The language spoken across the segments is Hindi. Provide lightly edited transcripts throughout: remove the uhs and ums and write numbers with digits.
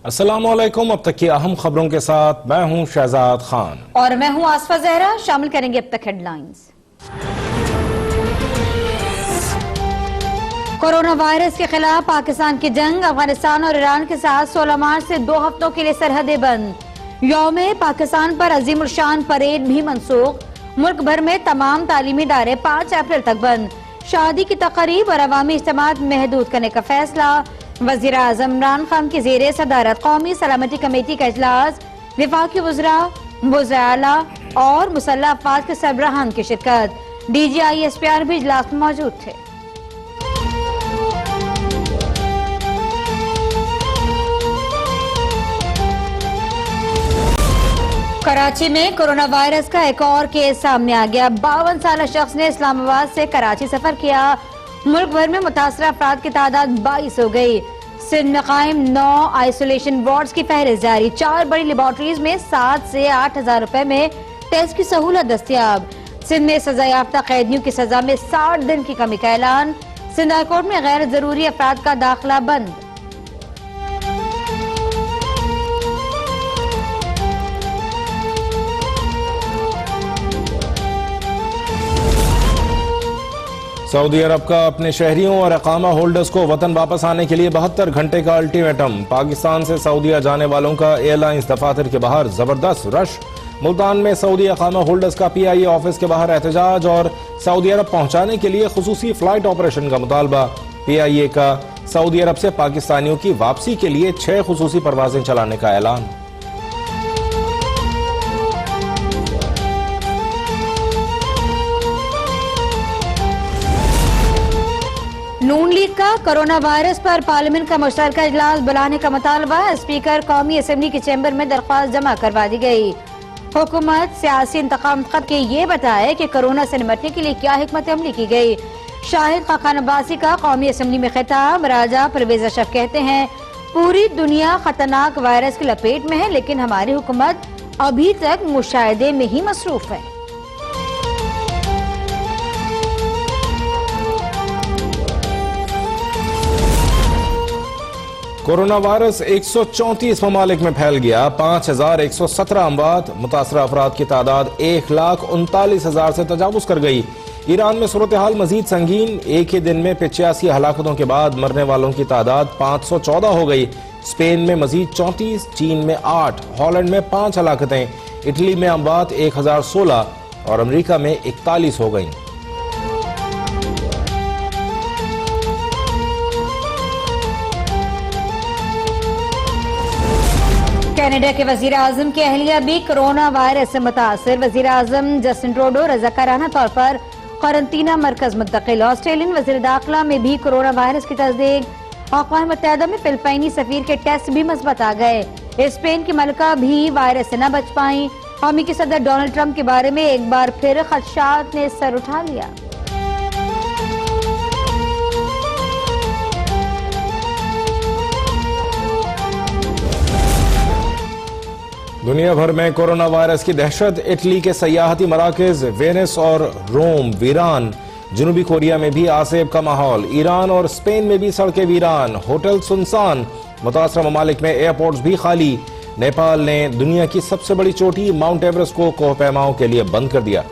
अस्सलामुअलैकुम। अब तक की अहम खबरों के साथ मैं हूं शहजाद खान और मैं हूं आसफा जहरा। शामिल करेंगे अब तक हेडलाइंस। कोरोना वायरस के खिलाफ पाकिस्तान की जंग, अफगानिस्तान और ईरान के साथ 16 मार्च से 2 हफ्तों के लिए सरहदें बंद। यौम पाकिस्तान पर अजीमुल शान परेड भी मनसूख। मुल्क भर में तमाम तालीमी इदारे 5 अप्रैल तक बंद। शादी की तकरीब और अवामी इज्तिमात महदूद करने का फैसला। वजीर आजम इमरान खान की जेर सदारत कौमी सलामती कमेटी का इजलास। वफाकी वज़रा, वज़ीर आला और मुसल्लह अफवाज के सरबराहान की शिरकत। DGI-SPR भी इजलास में मौजूद थे। कराची में कोरोना वायरस का एक और केस सामने आ गया। 52 साल शख्स ने इस्लामाबाद से कराची सफर किया। मुल्क भर में मुतासरा अफराद की तादाद 22 हो गई। सिंध में कायम 9 आइसोलेशन वार्ड्स की फहरिस्त जारी। 4 बड़ी लेबॉर्ट्रीज में 7 से 8 हजार रुपए में टेस्ट की सहूलत दस्तियाब। सिंध में सजा याफ्ता कैदियों की सजा में 60 दिन की कमी का ऐलान। सिंध हाईकोर्ट में गैर जरूरी अफराद का दाखिला बंद। सऊदी अरब का अपने शहरियों और अकामा होल्डर्स को वतन वापस आने के लिए 72 घंटे का अल्टीमेटम। पाकिस्तान से सऊदीया जाने वालों का एयरलाइंस दफातर के बाहर जबरदस्त रश। मुल्तान में सऊदी अकामा होल्डर्स का PIA ऑफिस के बाहर एहतजाज और सऊदी अरब पहुंचाने के लिए खुसूसी फ्लाइट ऑपरेशन का मुतालबा। PIA का सऊदी अरब से पाकिस्तानियों की वापसी के लिए 6 खुसूसी परवाजें चलाने का ऐलान। नून लीग का कोरोना वायरस पर पार्लियामेंट का मुश्तरका इजलास बुलाने का मुतालबा। स्पीकर कौमी असेंबली के चैम्बर में दरख्वास्त जमा करवा दी गई। हुकूमत सियासी इंतकाम करके ये बताए कि कोरोना से निपटने के लिए क्या हिकमत अमली की गई। शाहिद खाकान अब्बासी का कौमी असेंबली में खिताब। राजा परवेज अशरफ कहते हैं पूरी दुनिया खतरनाक वायरस की लपेट में है, लेकिन हमारी हुकूमत अभी तक मुशाहिदे में ही मसरूफ है। कोरोना वायरस 134 ममालिक में फैल गया। 5117 अमवात। मुतासरा अफराद की तादाद 1,39,000 से तजावुज कर गई। ईरान में सूरत हाल मजीद संगीन। एक ही दिन में 85 हलाकतों के बाद मरने वालों की तादाद 514 हो गई। स्पेन में मजीद 34, चीन में 8, हॉलैंड में 5 हलाकतें, इटली में अमवात 1016 और अमरीका में 41 हो गई। कनाडा के वजीर आजम की अहलिया भी कोरोना वायरस से मुतासर। वजीर आजम जस्टिन ट्रूडो रज़ाकाराना तौर पर क्वारंटीना मरकज मुंतकिल। ऑस्ट्रेलियन वजीर दाखिला में भी कोरोना वायरस की तस्दीक। अक़वाम मुत्तहिदा में फिलिपाइनी सफीर के टेस्ट भी मस्बत आ गए। स्पेन की मलका भी वायरस से न बच पाई। अमेरिकी सदर डोनाल्ड ट्रंप के बारे में एक बार फिर खदशात ने सर उठा लिया। दुनिया भर में कोरोना वायरस की दहशत। इटली के सयाहती मराकज वेनिस और रोम वीरान। जनूबी कोरिया में भी आसेब का माहौल। ईरान और स्पेन में भी सड़कें वीरान, होटल सुनसान। मुतासरा ममालिक में एयरपोर्ट्स भी खाली। नेपाल ने दुनिया की सबसे बड़ी चोटी माउंट एवरेस्ट को कोहपैमाओं के लिए बंद कर दिया।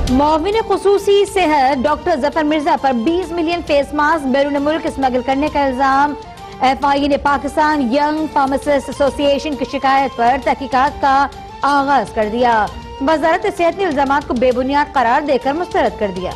मुआविन खुसूसी सेहत डॉक्टर जफर मिर्जा पर 20 मिलियन फेस मास्क बैरून मुल्क स्मगल करने का इल्जाम। FIA ने पाकिस्तान यंग फार्मासिस्ट एसोसिएशन की शिकायत पर तहकीकात का आगाज कर दिया। वजारत सेहत ने इल्जामात को बेबुनियाद करार देकर मुस्तरद कर दिया।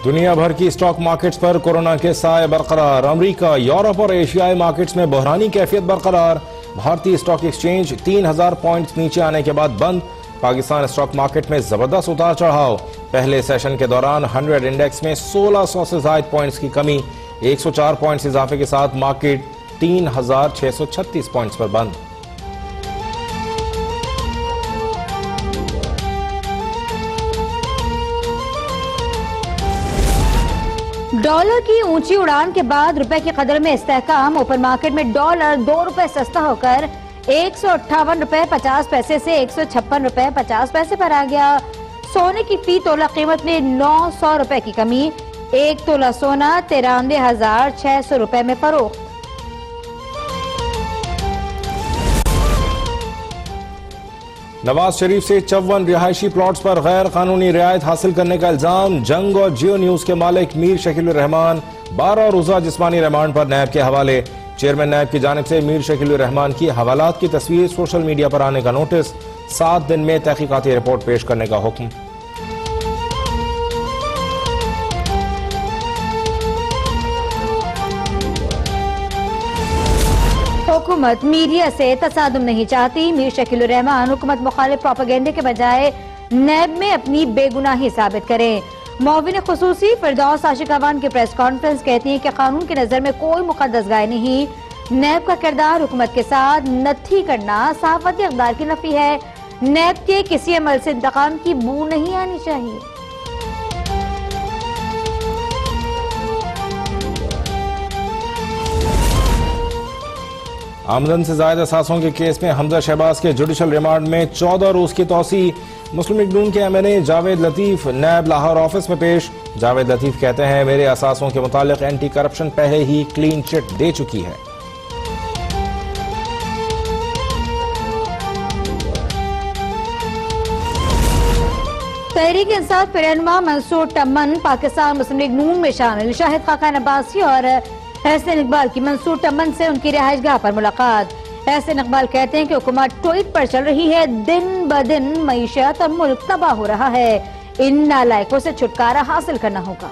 दुनिया भर की स्टॉक मार्केट्स पर कोरोना के साए बरकरार। अमेरिका, यूरोप और एशियाई मार्केट्स में बहरानी कैफियत बरकरार। भारतीय स्टॉक एक्सचेंज 3000 पॉइंट्स नीचे आने के बाद बंद। पाकिस्तान स्टॉक मार्केट में जबरदस्त उतार चढ़ाव। पहले सेशन के दौरान 100 इंडेक्स में 1600 से ज्यादा पॉइंट्स की कमी। 104 पॉइंट्स इजाफे के साथ मार्केट 3636 पॉइंट्स पर बंद। डॉलर की ऊंची उड़ान के बाद रुपए की कदर में इस्तेहकाम। ओपन मार्केट में डॉलर 2 रुपए सस्ता होकर 158 रुपए 50 पैसे से 156 रुपए 50 पैसे पर आ गया। सोने की फी तोला कीमत में 900 रुपए की कमी। 1 तोला सोना 93,600 रुपए में फरोख्त। नवाज शरीफ से 54 रिहायशी प्लॉट्स पर गैर कानूनी रियायत हासिल करने का इल्जाम। जंग और जियो न्यूज के मालिक मीर शकील रहमान 12 रोजा जिस्मानी रिमांड पर नैब के हवाले। चेयरमैन नैब की जानिब से मीर शकील रहमान की हवालात की तस्वीर सोशल मीडिया पर आने का नोटिस। 7 दिन में तहकीकाती रिपोर्ट पेश करने का हुक्म। हुकूमत मीडिया से तसादुम नहीं चाहती। मीर शकील रहमान हुकूमत मुखालिफ प्रोपेगेंडे के बजाय नैब में अपनी बेगुनाही साबित करें। मुआविन खुसूसी फिरदौस आशिकावान की प्रेस कॉन्फ्रेंस कहती है कि कानून की नजर में कोई मुकद्दस गाय नहीं। नैब का किरदार हुकूमत के साथ नत्थी करना सहाफती इक़दार की नफी है। नैब के किसी अमल से इंतकाम की बू नहीं आनी चाहिए। आमदन से ज्यादा असासों के केस में हमजा शहबाज के जुडिशल रिमांड में 14 रोज की तौसी। मुस्लिम लीग नून के एमएनए जावेद लतीफ नैब लाहौर ऑफिस में पेश। जावेद लतीफ कहते हैं मेरे असासों के मुतालिक एंटी करप्शन पहले ही क्लीन चिट दे चुकी है। तहरीक इंसाफ के रहनुमा मंसूर टम्मन पाकिस्तान मुस्लिम लीग नून में शामिल शाहिद खाकान अब्बासी और एहसन इकबाल की मंसूर टम्मन से उनकी रिहाइशगाह पर मुलाकात। एहसन इकबाल कहते हैं कि हुकूमत ट्वीट पर चल रही है। दिन ब दिन मईशत और मुल्क तबाह हो रहा है। इन नालायकों से छुटकारा हासिल करना होगा।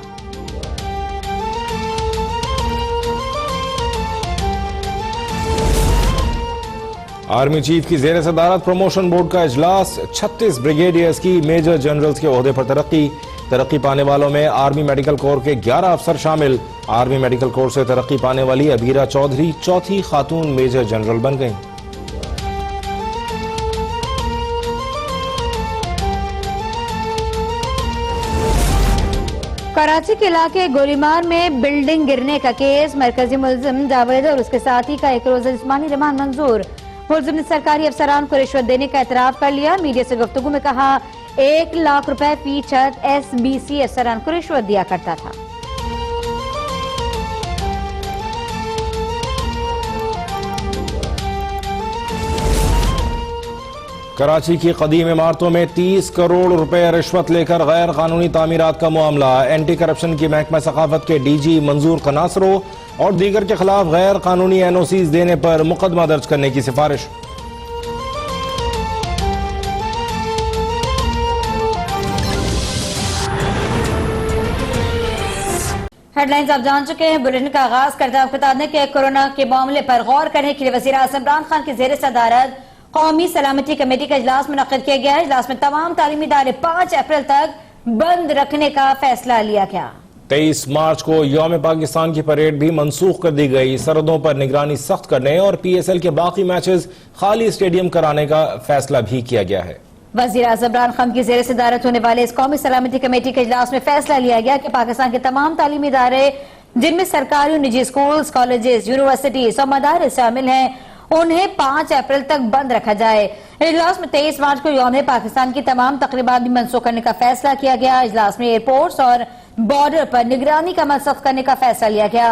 आर्मी चीफ की जेर सदारत प्रमोशन बोर्ड का इजलास। 36 ब्रिगेडियर्स की मेजर जनरल्स के ओहदे पर तरक्की पाने वालों में आर्मी मेडिकल कोर के 11 अफसर शामिल। आर्मी मेडिकल कोर से तरक्की पाने वाली अबीरा चौधरी चौथी खातून मेजर जनरल बन गईं। कराची के इलाके गोलीमार में बिल्डिंग गिरने का केस। मरकजी मुलजिम जावेद और उसके साथी का 1 रोजा जिस्मानी रिमांड मंजूर। मुलजिम ने सरकारी अफसरान को रिश्वत देने का एतराफ कर लिया। मीडिया से गुफ्तगू में कहा 1 लाख रुपए फी छत SBC अफसरान को रिश्वत दिया करता था। कराची की कदीम इमारतों में 30 करोड़ रुपए रिश्वत लेकर गैर कानूनी तामीरात का मामला। एंटी करप्शन की महकमा सखाफत के DG मंजूर कनासरो और दीगर के खिलाफ गैर कानूनी NOCs देने पर मुकदमा दर्ज करने की सिफारिश। हेडलाइंस आप जान चुके हैं। बुलेटिन का आगाज करते हैं आपको बता दें कि कोरोना के मामले पर गौर करने के लिए वज़ीर आज़म इमरान खान की जेर सदारत कौमी सलामती कमेटी का इजलास मुनक्किद किया गया है। इजलास में तमाम तालीमी इदारे 5 अप्रैल तक बंद रखने का फैसला लिया गया। 23 मार्च को यौम पाकिस्तान की परेड भी मनसूख कर दी गई। सरहदों पर निगरानी सख्त करने और PSL के बाकी मैचेस खाली स्टेडियम कराने का फैसला भी किया गया है। वज़ीर आज़म इमरान खान की जेर सदारत होने वाले इस कौमी सलामती कमेटी के इजलास में फैसला लिया गया कि पाकिस्तान के तमाम तालीमी इदारे जिनमें सरकारी और निजी स्कूल, कॉलेजेस, यूनिवर्सिटीज और मदारिस शामिल हैं, उन्हें 5 अप्रैल तक बंद रखा जाए। इजलास में 23 मार्च को यौम पाकिस्तान की तमाम तकरीबात भी मनसूख करने का फैसला किया गया। इजलास में एयरपोर्ट्स और बॉर्डर पर निगरानी का अमल सख्त करने का फैसला लिया गया।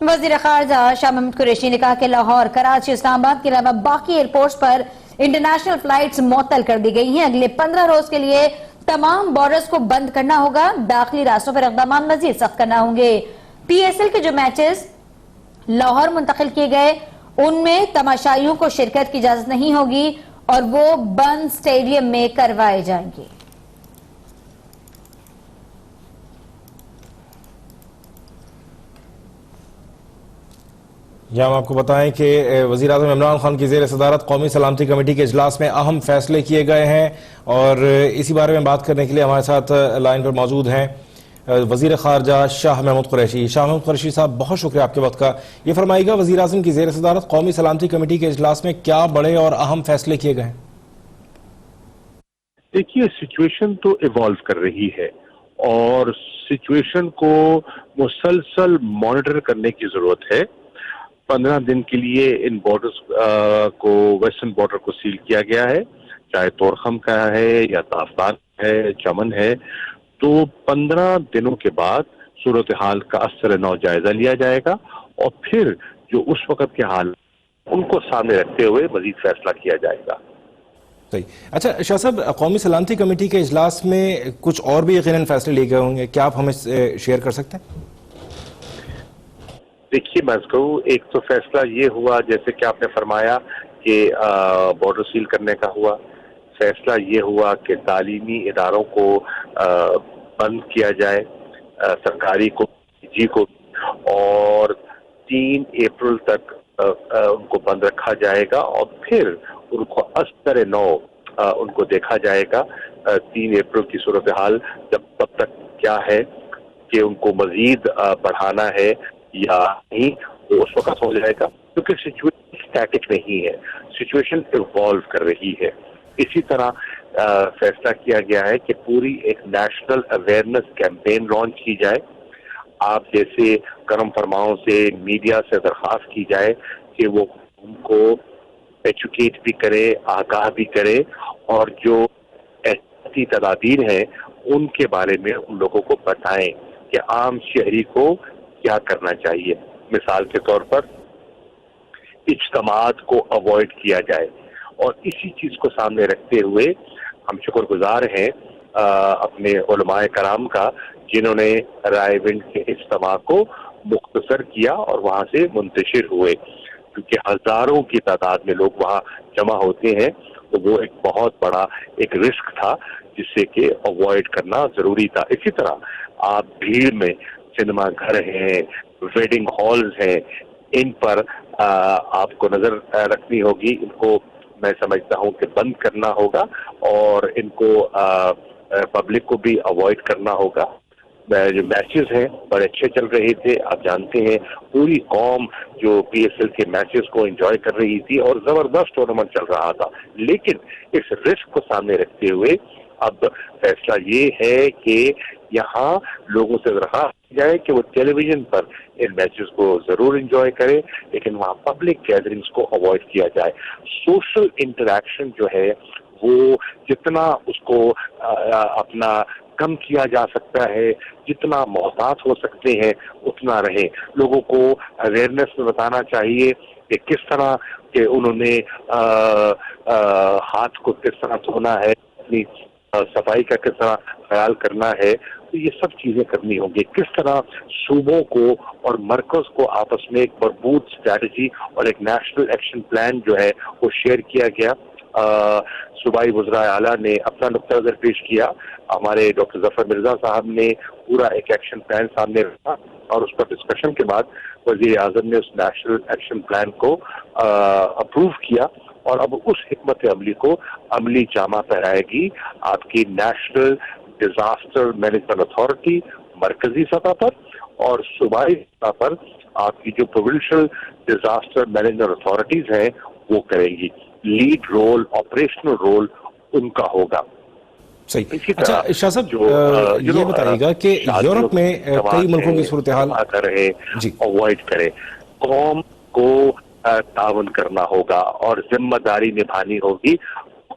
वज़ीर ख़ारजा शाह महमूद कुरैशी ने कहा कि लाहौर, कराची, इस्लामाबाद के अलावा बाकी एयरपोर्ट्स पर इंटरनेशनल फ्लाइट्स मुअत्तल कर दी गई हैं। अगले 15 रोज के लिए तमाम बॉर्डर्स को बंद करना होगा। दाखिली रास्तों पर इक़दाम मजीद सख्त करना होंगे। PSL के जो मैचेस लाहौर मुंतकिल किए गए उनमें तमाशाइयों को शिरकत की इजाजत नहीं होगी और वो बंद स्टेडियम में करवाए जाएंगे। यहाँ हम आपको बताएं कि वज़ीर आज़म इमरान खान की जेर सदारत कौमी सलामती कमेटी के इजलास में अहम फैसले किए गए हैं और इसी बारे में बात करने के लिए हमारे साथ लाइन पर मौजूद हैं वज़ीर ख़ारजा शाह महमूद कुरैशी। शाह महमूद कुरैशी साहब, बहुत शुक्रिया आपके वक्त का। ये फरमाइएगा, वज़ीर आज़म की जेर सदारत कौमी सलामती कमेटी के इजलास में क्या बड़े और अहम फैसले किए गए? देखिए, सिचुएशन तो इवॉल्व कर रही है और सिचुएशन को मुसलसल मॉनिटर करने की जरूरत है। 15 दिन के लिए इन बॉर्डर्स को, वेस्टर्न बॉर्डर को सील किया गया है, चाहे तोरखम का है या ताफदान है, चमन है। तो 15 दिनों के बाद सूरत हाल का असर नौ जायजा लिया जाएगा और फिर जो उस वक्त के हाल उनको सामने रखते हुए मजीद फैसला किया जाएगा। सही। अच्छा शाह साहब, कौमी सलामती कमेटी के इजलास में कुछ और भी यकीनन फैसले लिए गए होंगे, क्या आप हमें शेयर कर सकते हैं? देखिए, मैं कहूँ, एक तो फैसला ये हुआ जैसे कि आपने फरमाया कि बॉर्डर सील करने का हुआ। फैसला ये हुआ कि तालीमी इदारों को बंद किया जाए, सरकारी को, निजी को, और 3 अप्रैल तक उनको बंद रखा जाएगा और फिर उनको अस्तर नौ उनको देखा जाएगा। 3 अप्रैल की सूरत हाल तब तक क्या है कि उनको मजीद बढ़ाना है या नहीं, वो उस वक्त हो जाएगा, क्योंकि सिचुएशन स्टैटिक नहीं है, सिचुएशन इवॉल्व कर रही है। इसी तरह फैसला किया गया है कि पूरी एक नेशनल अवेयरनेस कैंपेन लॉन्च की जाए। आप जैसे करम फरमाओं से, मीडिया से दरख्वास्त की जाए कि वो उनको एजुकेट भी करे, आगाह भी करे, और जो एहतियाती तदाबीर हैं उनके बारे में उन लोगों को बताएं कि आम शहरी को क्या करना चाहिए। मिसाल के तौर पर इज्तिमात को अवॉइड किया जाए, और इसी चीज को सामने रखते हुए हम शुक्रगुजार हैं अपने उलमाए कराम का, जिन्होंने रायविंड के इज्तिमा को मुख्तसर किया और वहां से मुंतशिर हुए, क्योंकि हजारों की तादाद में लोग वहां जमा होते हैं, तो वो एक बहुत बड़ा एक रिस्क था जिससे कि अवॉइड करना जरूरी था। इसी तरह आप भीड़ में सिनेमा घर हैं, वेडिंग हॉल्स हैं, इन पर आपको नजर रखनी होगी। इनको मैं समझता हूं कि बंद करना होगा और इनको पब्लिक को भी अवॉइड करना होगा। जो मैचेस हैं बड़े अच्छे चल रहे थे, आप जानते हैं पूरी कौम जो PSL के मैचेस को एंजॉय कर रही थी और जबरदस्त टूर्नामेंट चल रहा था। लेकिन इस रिस्क को सामने रखते हुए अब फैसला ये है कि यहाँ लोगों से दरख्वास्त की जाए कि वो टेलीविजन पर इन मैचेस को जरूर एंजॉय करें, लेकिन वहाँ पब्लिक गैदरिंग्स को अवॉइड किया जाए। सोशल इंटरेक्शन जो है वो जितना उसको अपना कम किया जा सकता है, जितना मोहतात हो सकते हैं उतना रहे। लोगों को अवेयरनेस में बताना चाहिए कि किस तरह के उन्होंने हाथ को किस तरह धोना है, अपनी सफाई का किस तरह ख्याल करना है। तो ये सब चीजें करनी होंगी। किस तरह सूबों को और मरकज को आपस में एक मजबूत स्ट्रैटेजी और एक नेशनल एक्शन प्लान जो है वो शेयर किया गया। सूबाई वज़राए आला ने अपना नुक्ता नज़र पेश किया, हमारे डॉक्टर जफर मिर्जा साहब ने पूरा एक एक्शन प्लान सामने रखा और उस पर डिस्कशन के बाद वज़ीर आज़म ने उस नेशनल एक्शन प्लान को अप्रूव किया और अब उस हिकमत अमली को अमली जामा पहनाएगी आपकी नेशनल डिजास्टर मैनेजमेंट अथॉरिटी मरकजी सतह पर, और सूबाई सतह पर आपकी जो प्रोविंशियल डिजास्टर मैनेजमेंट अथॉरिटीज हैं वो करेंगी। लीड रोल, ऑपरेशनल रोल उनका होगा। सही। अच्छा शाह साहब, ये बताइएगा कि यूरोप में कई मुल्कों की सूरत हाल रहे, अवॉइड करें, कौम को तावन करना होगा और जिम्मेदारी निभानी होगी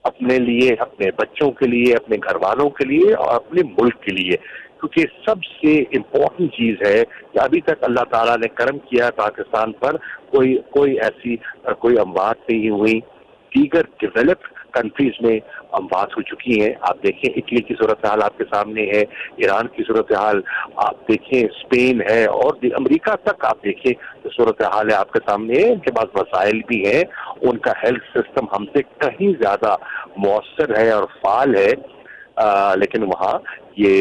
अपने लिए, अपने बच्चों के लिए, अपने घर वालों के लिए और अपने मुल्क के लिए, क्योंकि सबसे इम्पोर्टेंट चीज है कि अभी तक अल्लाह ताला ने करम किया पाकिस्तान पर, कोई ऐसी कोई अमवात नहीं हुई। दीगर डेवलप्ड कंट्रीज में अमवात हो चुकी हैं। आप देखें इटली की सूरत हाल आपके सामने है, ईरान की सूरत हाल आप देखें, स्पेन है, और अमेरिका तक आप देखें तो सूरत हाल है आपके सामने है। उनके पास वसाइल भी है, उनका हेल्थ सिस्टम हमसे कहीं ज्यादा मौसर है और फाल है, लेकिन वहाँ ये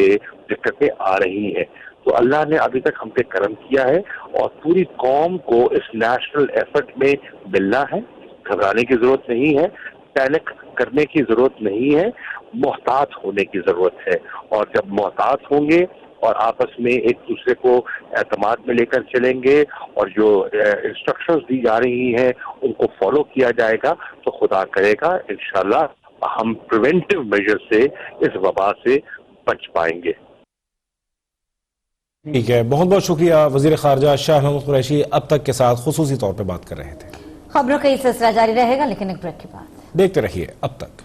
दिक्कतें आ रही हैं। तो अल्लाह ने अभी तक हम पे करम किया है और पूरी कौम को इस नेशनल एफर्ट में मिलना है। घबराने की जरूरत नहीं है, पैनिक करने की जरूरत नहीं है, मोहतात होने की जरूरत है। और जब मोहतात होंगे और आपस में एक दूसरे को एतमाद में लेकर चलेंगे और जो इंस्ट्रक्शंस दी जा रही हैं उनको फॉलो किया जाएगा तो खुदा करेगा इंशाल्लाह हम प्रिवेंटिव मेजर से इस वबा से बच पाएंगे। ठीक है, बहुत बहुत शुक्रिया। वजीर खारजा शाह महमूद कुरैशी अब तक के साथ खुसूसी तौर पर बात कर रहे थे। खबरों का ये सिलसिला जारी रहेगा, लेकिन एक ब्रेक के बाद देखते रहिए अब तक।